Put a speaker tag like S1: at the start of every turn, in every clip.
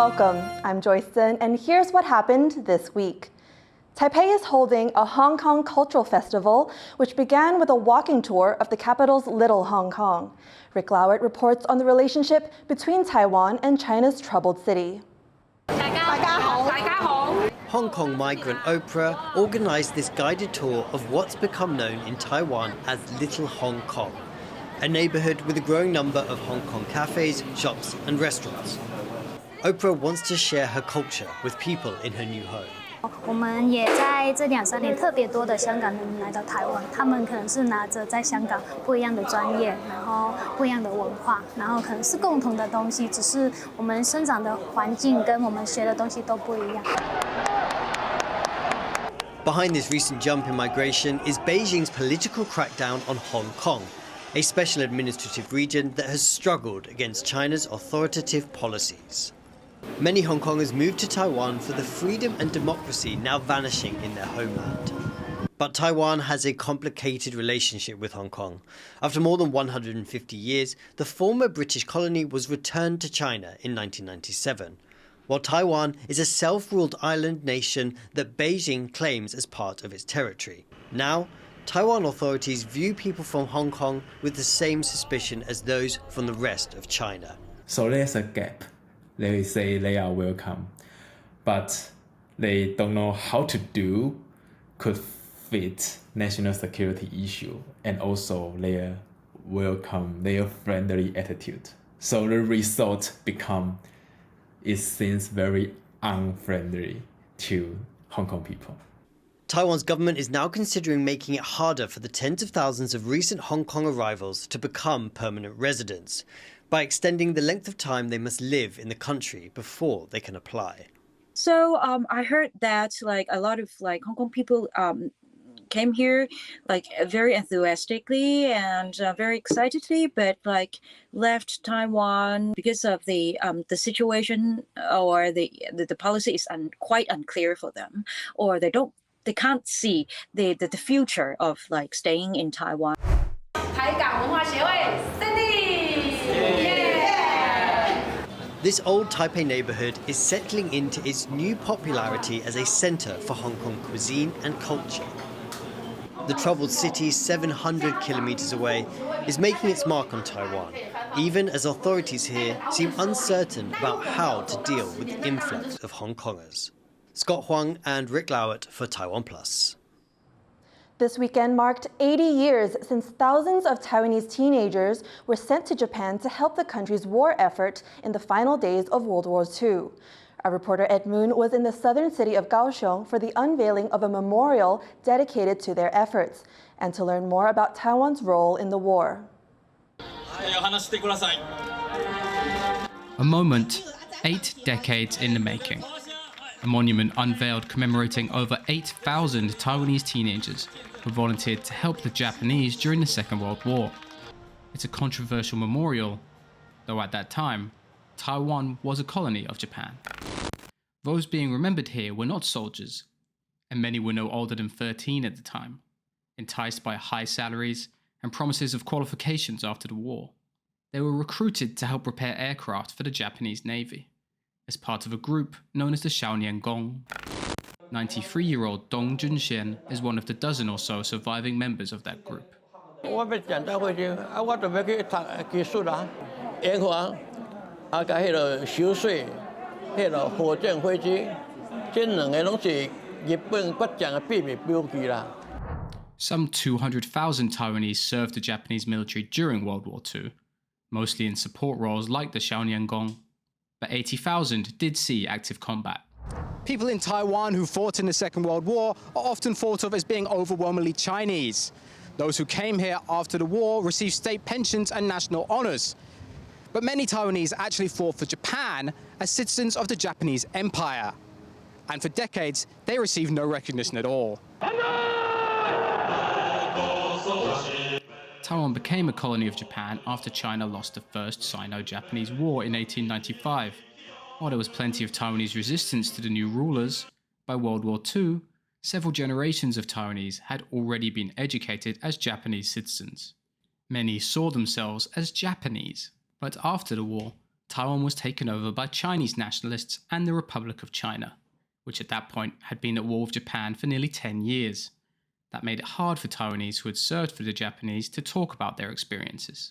S1: welcome. I'm Joyce, and here's what happened this week. Taipei is holding a Hong Kong Cultural Festival, which began with a walking tour of the capital's Little Hong Kong. Rick Lowert reports on the relationship between Taiwan and China's troubled city.
S2: Hong Kong migrant Oprah organised this guided tour of what's become known in Taiwan as Little Hong Kong, a neighbourhood with a growing number of Hong Kong cafes, shops and restaurants. Oprah wants to share her culture with people in her new home.
S3: 我们也在这2-3年特别多的香港人来到台湾，他们可能是拿着在香港不一样的专业，然后不一样的文化，然后可能是共同的东西，只是我们生长的环境跟我们学的东西都不一样。
S2: Behind this recent jump in migration is Beijing's political crackdown on Hong Kong, a special administrative region that has struggled against China's authoritative policies. Many Hong Kongers moved to Taiwan for the freedom and democracy now vanishing in their homeland. But Taiwan has a complicated relationship with Hong Kong. After more than 150 years, the former British colony was returned to China in 1997, while Taiwan is a self-ruled island nation that Beijing claims as part of its territory. Now, Taiwan authorities view people from Hong Kong with the same suspicion as those from the rest of China.
S4: So there's a gap. They say they are welcome, but they don't know how to do could fit national security issue and also their welcome, their friendly attitude. So the result it seems very unfriendly to Hong Kong people.
S2: Taiwan's government is now considering making it harder for the tens of thousands of recent Hong Kong arrivals to become permanent residents, by extending the length of time they must live in the country before they can apply.
S5: So I heard that a lot of Hong Kong people came here very enthusiastically and very excitedly, but left Taiwan because of the situation, or the policy is quite unclear for them, or they can't see the future of staying in Taiwan.
S2: This old Taipei neighbourhood is settling into its new popularity as a centre for Hong Kong cuisine and culture. The troubled city, 700 kilometres away, is making its mark on Taiwan, even as authorities here seem uncertain about how to deal with the influx of Hong Kongers. Scott Huang and Rick Lowert for TaiwanPlus.
S1: This weekend marked 80 years since thousands of Taiwanese teenagers were sent to Japan to help the country's war effort in the final days of World War II. Our reporter Ed Moon was in the southern city of Kaohsiung for the unveiling of a memorial dedicated to their efforts, and to learn more about Taiwan's role in the war.
S6: A moment 8 decades in the making. A monument unveiled commemorating over 8,000 Taiwanese teenagers who volunteered to help the Japanese during the Second World War. It's a controversial memorial, though at that time, Taiwan was a colony of Japan. Those being remembered here were not soldiers, and many were no older than 13 at the time, enticed by high salaries and promises of qualifications after the war. They were recruited to help repair aircraft for the Japanese Navy, as part of a group known as the Xiaonian-gong. 93-year-old Dong Junxian is one of the dozen or so surviving members of that group. Some 200,000 Taiwanese served the Japanese military during World War II, mostly in support roles like the Xiaonian-gong, but 80,000 did see active combat.
S7: People in Taiwan who fought in the Second World War are often thought of as being overwhelmingly Chinese. Those who came here after the war received state pensions and national honors. But many Taiwanese actually fought for Japan as citizens of the Japanese Empire. And for decades, they received no recognition at all.
S6: Taiwan became a colony of Japan after China lost the First Sino-Japanese War in 1895. While there was plenty of Taiwanese resistance to the new rulers, by World War II, several generations of Taiwanese had already been educated as Japanese citizens. Many saw themselves as Japanese, but after the war, Taiwan was taken over by Chinese nationalists and the Republic of China, which at that point had been at war with Japan for nearly 10 years. That made it hard for Taiwanese who had served for the Japanese to talk about their experiences.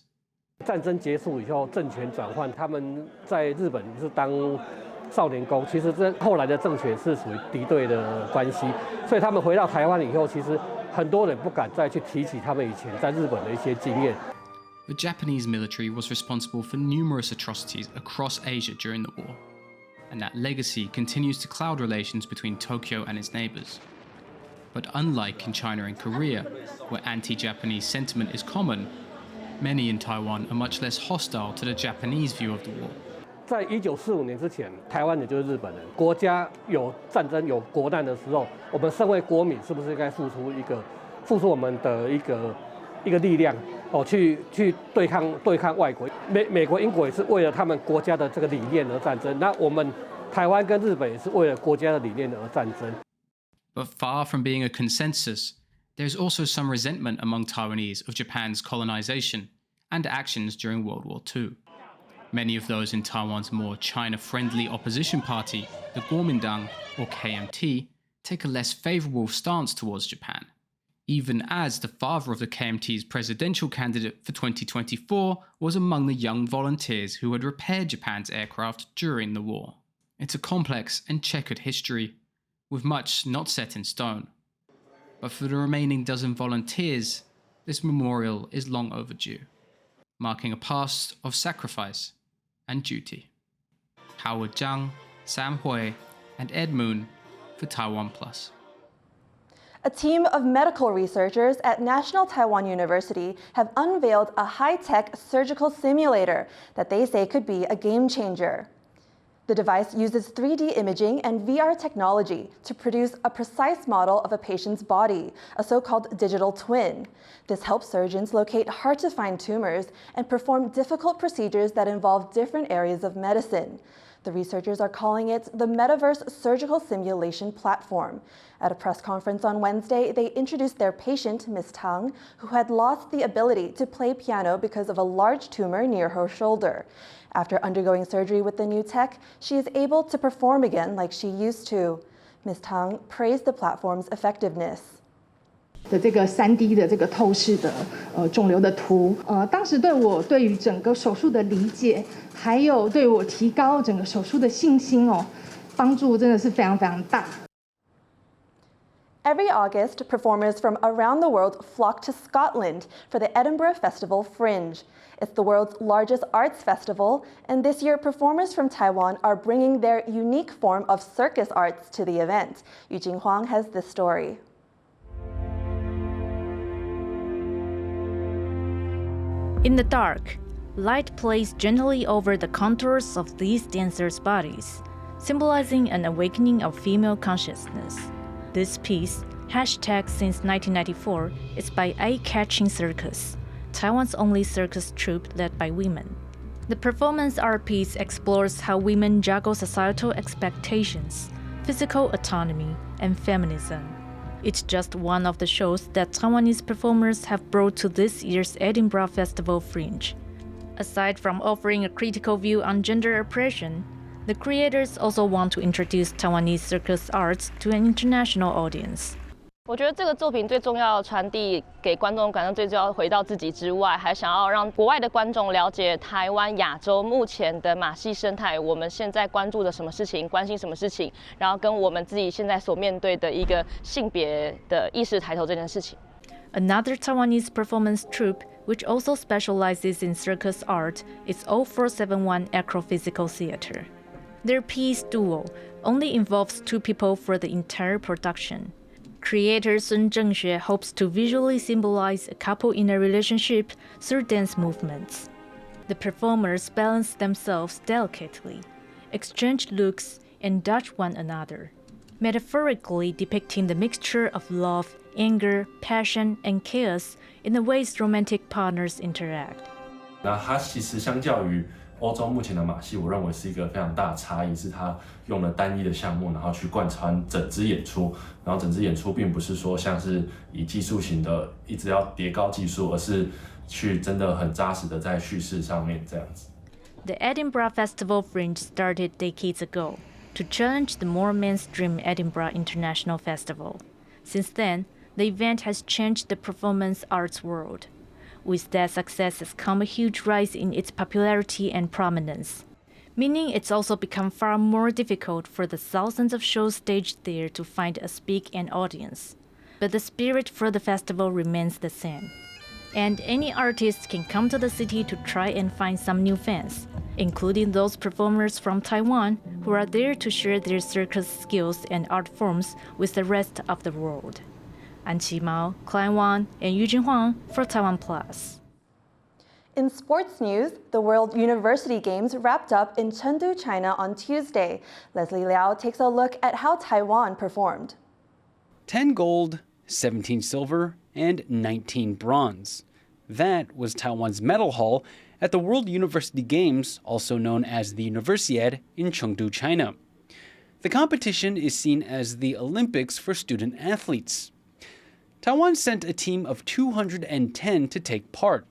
S8: 战争结束以后，政权转换，他们在日本是当少年宫，其实这后来的政权是属于敌对的关系，所以他们回到台湾以后，其实很多人不敢再去提起他们以前在日本的一些经验。
S6: The Japanese military was responsible for numerous atrocities across Asia during the war, and that legacy continues to cloud relations between Tokyo and its neighbors. But unlike in China and Korea, where anti-Japanese sentiment is common, many in Taiwan are much less hostile to the Japanese view of the war.
S8: 在1945年之前，台湾也就是日本人。国家有战争、有国难的时候，我们身为国民，是不是应该付出我们的一个力量，去对抗外国？美国、英国也是为了他们国家的这个理念而战争。那我们台湾跟日本也是为了国家的理念而战争。
S6: But far from being a consensus, there's also some resentment among Taiwanese of Japan's colonization and actions during World War II. Many of those in Taiwan's more China-friendly opposition party, the Kuomintang, or KMT, take a less favorable stance towards Japan, even as the father of the KMT's presidential candidate for 2024 was among the young volunteers who had repaired Japan's aircraft during the war. It's a complex and checkered history, with much not set in stone. But for the remaining dozen volunteers, this memorial is long overdue, marking a past of sacrifice and duty. Howard Zhang, Sam Hui, and Ed Moon for TaiwanPlus.
S1: A team of medical researchers at National Taiwan University have unveiled a high-tech surgical simulator that they say could be a game changer. The device uses 3D imaging and VR technology to produce a precise model of a patient's body, a so-called digital twin. This helps surgeons locate hard-to-find tumors and perform difficult procedures that involve different areas of medicine. The researchers are calling it the Metaverse Surgical Simulation Platform. At a press conference on Wednesday, they introduced their patient, Ms. Tang, who had lost the ability to play piano because of a large tumor near her shoulder. After undergoing surgery with the new tech, she is able to perform again like she used to. Ms. Tang praised the platform's effectiveness.
S9: 的这个3D 的这个透视的肿瘤的图，当时对我对于整个手术的理解，还有对我提高整个手术的信心帮助真的是非常非常大。
S1: Every August, performers from around the world flock to Scotland for the Edinburgh Festival Fringe. It's the world's largest arts festival, and this year performers from Taiwan are bringing their unique form of circus arts to the event. Yu Jinghuang has this story.
S10: In the dark, light plays gently over the contours of these dancers' bodies, symbolizing an awakening of female consciousness. This piece, hashtag since 1994, is by Eye-Catching Circus, Taiwan's only circus troupe led by women. The performance art piece explores how women juggle societal expectations, physical autonomy, and feminism. It's just one of the shows that Taiwanese performers have brought to this year's Edinburgh Festival Fringe. Aside from offering a critical view on gender oppression, the creators also want to introduce Taiwanese circus arts to an international audience.
S11: 我觉得这个作品最重要传递给观众感受最重要回到自己之外，还想要让国外的观众了解台湾、亚洲目前的马戏生态，我们现在关注的什么事情，关心什么事情，然后跟我们自己现在所面对的一个性别的意识抬头这件事情。
S10: Another Taiwanese performance troupe, which also specializes in circus art, is 0471 Acrophysical Theater. Their piece Duo only involves 2 people for the entire production. Creator Sun Zhengxue hopes to visually symbolize a couple in a relationship through dance movements. The performers balance themselves delicately, exchange looks, and dodge one another, metaphorically depicting the mixture of love, anger, passion, and chaos in the ways romantic partners interact.
S12: 那它其实相较于欧洲目前的马戏，我认为是一个非常大的差异，是它用了单一的项目，然后去贯穿整支演出。然后整支演出并不是说像是以技术型的一直要叠高技术，而是去真的很扎实的在叙事上面这样子。
S10: The Edinburgh Festival Fringe started decades ago to challenge the more mainstream Edinburgh International Festival. Since then, the event has changed the performance arts world. With that success has come a huge rise in its popularity and prominence, meaning it's also become far more difficult for the thousands of shows staged there to find a speak and audience. But the spirit for the festival remains the same. And any artist can come to the city to try and find some new fans, including those performers from Taiwan who are there to share their circus skills and art forms with the rest of the world. An Qimao, Klein Wang, and Yujin Huang for TaiwanPlus.
S1: In sports news, the World University Games wrapped up in Chengdu, China on Tuesday. Leslie Liao takes a look at how Taiwan performed.
S13: 10 gold, 17 silver, and 19 bronze. That was Taiwan's medal haul at the World University Games, also known as the Universiade, in Chengdu, China. The competition is seen as the Olympics for student athletes. Taiwan sent a team of 210 to take part,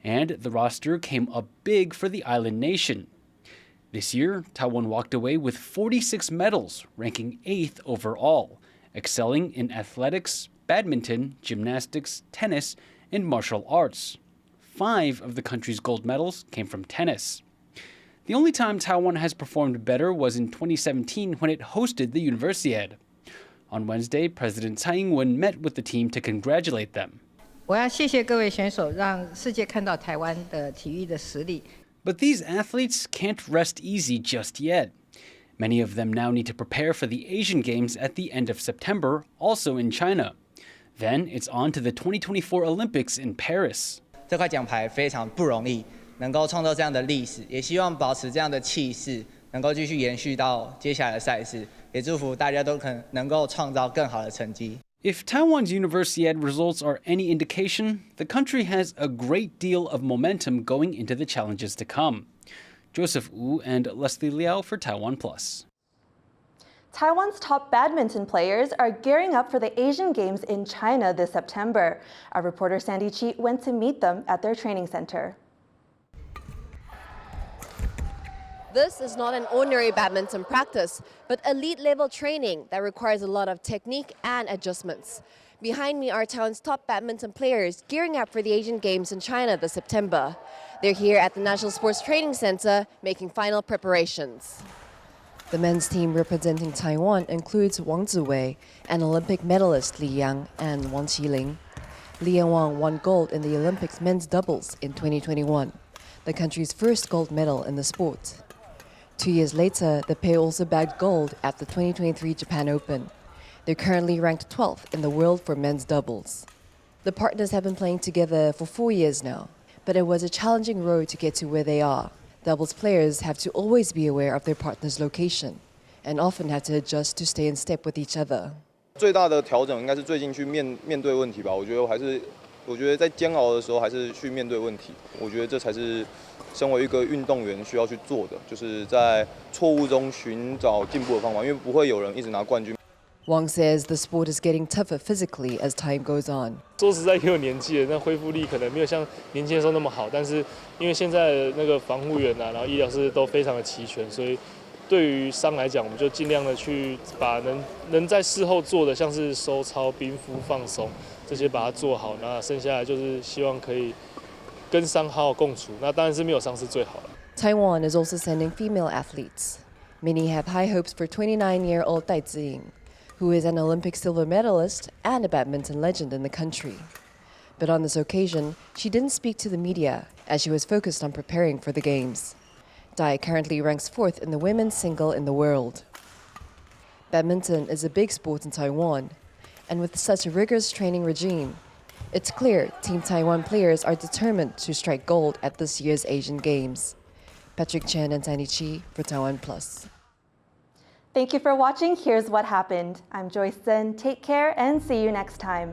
S13: and the roster came up big for the island nation. This year, Taiwan walked away with 46 medals, ranking 8th overall, excelling in athletics, badminton, gymnastics, tennis, and martial arts. 5 of the country's gold medals came from tennis. The only time Taiwan has performed better was in 2017 when it hosted the Universiade. On Wednesday, President Tsai Ing-wen met with the team to congratulate them.
S14: 我要谢谢各位选手，让世界看到台湾的体育的实力。
S13: But these athletes can't rest easy just yet. Many of them now need to prepare for the Asian Games at the end of September, also in China. Then it's on to the 2024 Olympics in Paris.
S15: 这块奖牌非常不容易，能够创造这样的历史，也希望保持这样的气势，能够继续延续到接下来的赛事。也祝福大家都能够创造更好的成绩。
S13: If Taiwan's Universiade results are any indication, the country has a great deal of momentum going into the challenges to come. Joseph Wu and Leslie Liao for TaiwanPlus.
S1: Taiwan's top badminton players are gearing up for the Asian Games in China this September. Our reporter Sandy Chi went to meet them at their training center.
S16: This is not an ordinary badminton practice, but elite-level training that requires a lot of technique and adjustments. Behind me are Taiwan's top badminton players gearing up for the Asian Games in China this September. They're here at the National Sports Training Center making final preparations. The men's team representing Taiwan includes Wang Ziwei, an Olympic medalist Li Yang, and Wang Qiling. Li and Wang won gold in the Olympics men's doubles in 2021, the country's first gold medal in the sport. 2 years later, the pair also bagged gold at the 2023 Japan Open. They're currently ranked 12th in the world for men's doubles. The partners have been playing together for 4 years now, but it was a challenging road to get to where they are. Doubles players have to always be aware of their partner's location and often have to adjust to stay in step with each other.
S17: 最大的调整应该是最近去面对问题吧。我觉得在煎熬的时候还是去面对问题。我觉得这才是身为一个运动员需要去做的，就是在错误中寻找进步的方法，因为不会有人一直拿冠军。
S16: Wang says the sport is getting tougher physically as time goes on.
S18: 说实在，也有年纪了，那恢复力可能没有像年轻的时候那么好。但是因为现在的那个防护员啊，然后医疗师都非常的齐全，所以对于伤来讲，我们就尽量的去把能在事后做的，像是收操、冰敷、放松这些把它做好。那剩下来就是希望可以跟伤好好共处。那当然是没有伤是最好的。
S16: Taiwan is also sending female athletes. Many have high hopes for 29-year-old Dai Tseng, who is an Olympic silver medalist and a badminton legend in the country. But on this occasion, she didn't speak to the media as she was focused on preparing for the Games. Dai currently ranks 4th in the women's single in the world. Badminton is a big sport in Taiwan, and with such a rigorous training regime, it's clear Team Taiwan players are determined to strike gold at this year's Asian Games. Patrick Chen and Sandy Chi for TaiwanPlus.
S1: Thank you for watching Here's What Happened. I'm Joyce. Take care and see you next time.